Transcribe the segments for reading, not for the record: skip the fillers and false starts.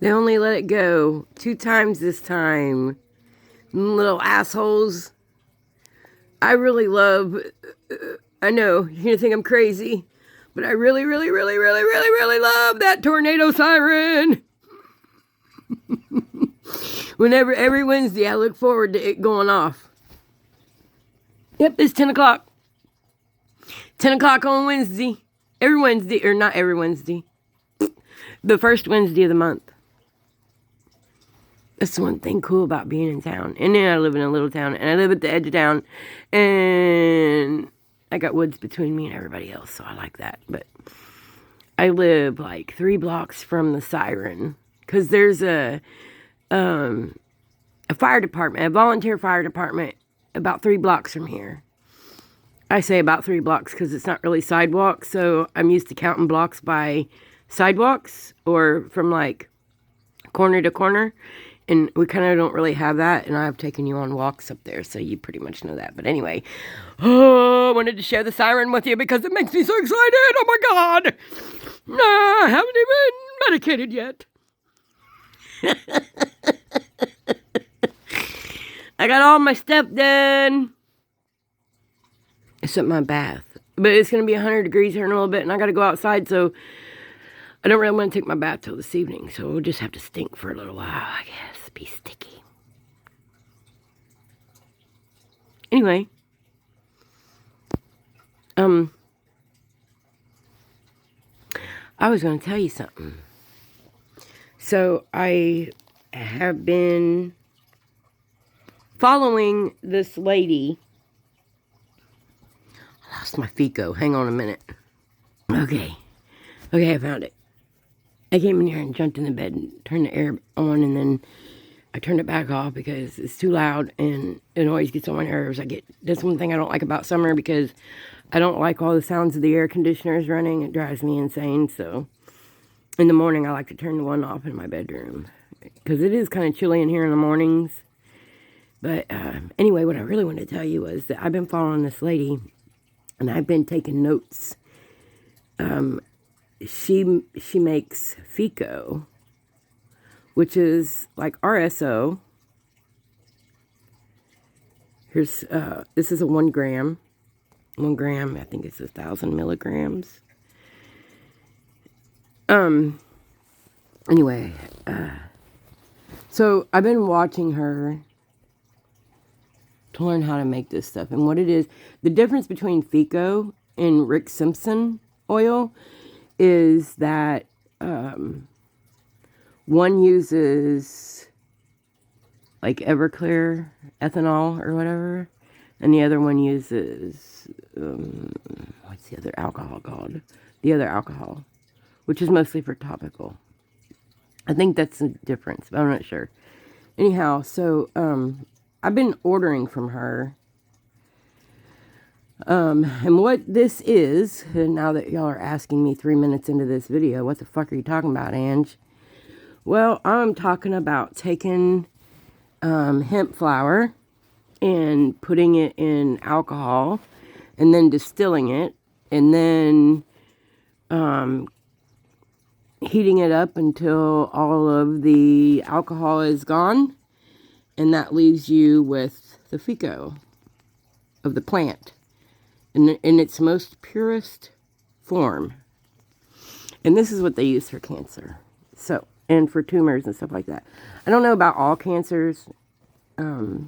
They only let it go 2 times this time. Little assholes. I really love, I know, you're going to think I'm crazy, but I really, really, really, really, really, really love that tornado siren. Whenever, every Wednesday, I look forward to it going off. Yep, it's 10 o'clock. 10 o'clock on Wednesday. Every Wednesday, or not every Wednesday. The first Wednesday of the month. That's one thing cool about being in town. And then I live in a little town, and I live at the edge of town, and I got woods between me and everybody else, so I like that. But I live like 3 blocks from the siren, because there's a fire department, a volunteer fire department, about 3 blocks from here. I say about 3 blocks because it's not really sidewalks, so I'm used to counting blocks by sidewalks or from like corner to corner. And we kind of don't really have that, and I've taken you on walks up there, so you pretty much know that. But anyway, I wanted to share the siren with you because it makes me so excited. Oh my God. No, I haven't even medicated yet. I got all my stuff done. Except my bath. But it's going to be 100 degrees here in a little bit, and I got to go outside, so I don't really want to take my bath till this evening, so we'll just have to stink for a little while, I guess. Be sticky. Anyway. I was going to tell you something. So, I have been following this lady. I lost my FECO. Hang on a minute. Okay, I found it. I came in here and jumped in the bed and turned the air on, and then I turned it back off because it's too loud and it always gets on my nerves. That's one thing I don't like about summer, because I don't like all the sounds of the air conditioners running. It drives me insane. So in the morning, I like to turn the one off in my bedroom because it is kind of chilly in here in the mornings. But anyway, what I really wanted to tell you was that I've been following this lady, and I've been taking notes. She makes FECO, which is like RSO. Here's this is a 1 gram. 1 gram, I think it's 1,000 milligrams. Anyway, so I've been watching her to learn how to make this stuff, and what it is. The difference between FECO and Rick Simpson oil is that one uses like Everclear ethanol or whatever, and the other one uses what's the other alcohol called? The other alcohol, which is mostly for topical. I think that's the difference, but I'm not sure. Anyhow, so I've been ordering from her. And what this is, and now that y'all are asking me 3 minutes into this video, what the fuck are you talking about, Ange? Well, I'm talking about taking hemp flower and putting it in alcohol and then distilling it and then heating it up until all of the alcohol is gone, and that leaves you with the FECO of the plant in its most purest form. And this is what they use for cancer. So, and for tumors and stuff like that. I don't know about all cancers. I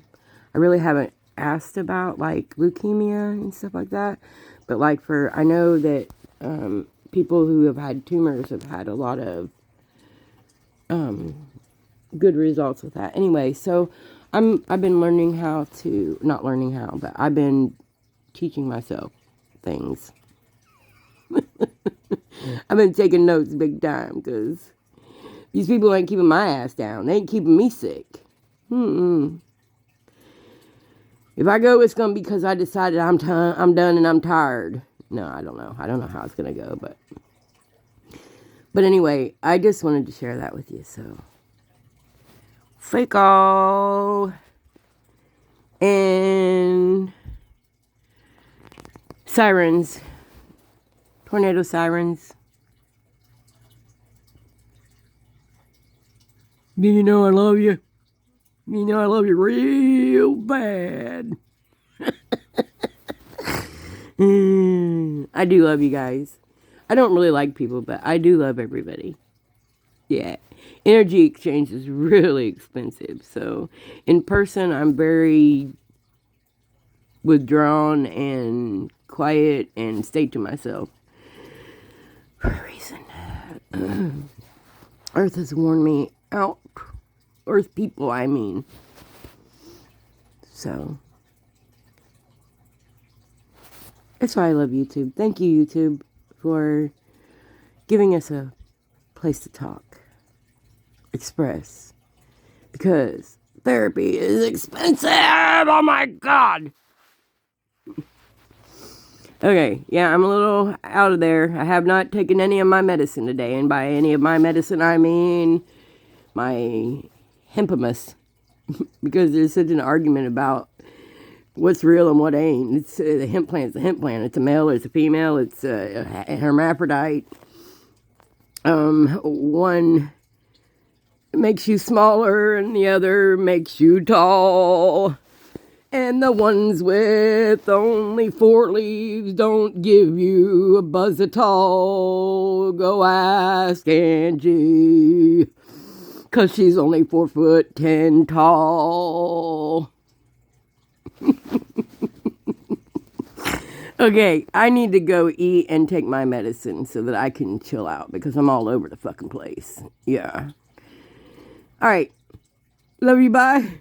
really haven't asked about like leukemia and stuff like that. But like I know that people who have had tumors have had a lot of good results with that. Anyway, so I've been learning how to, not learning how, but I've been teaching myself things. I've been taking notes big time, because these people ain't keeping my ass down. They ain't keeping me sick. If I go, it's going to be because I decided I'm done and I'm tired. No, I don't know. I don't know how it's going to go, but anyway, I just wanted to share that with you. So, FECO and sirens, tornado sirens. Do you know I love you? You know I love you real bad. I do love you guys. I don't really like people, but I do love everybody. Yeah. Energy exchange is really expensive. So in person, I'm very withdrawn and quiet and stay to myself for a reason. Earth has worn me out. Earth people, I mean. So that's why I love YouTube. Thank you, YouTube, for giving us a place to talk, express, because therapy is expensive. Oh my God. Okay, yeah, I'm a little out of there. I have not taken any of my medicine today, and by any of my medicine, I mean my hempimus, because there's such an argument about what's real and what ain't. It's the hemp plant's the hemp plant. It's a male, it's a female, it's a hermaphrodite. One makes you smaller, and the other makes you tall. And the ones with only 4 leaves don't give you a buzz at all. Go ask Angie, 'cause she's only 4'10" tall. Okay, I need to go eat and take my medicine so that I can chill out because I'm all over the fucking place. Yeah. All right. Love you, bye.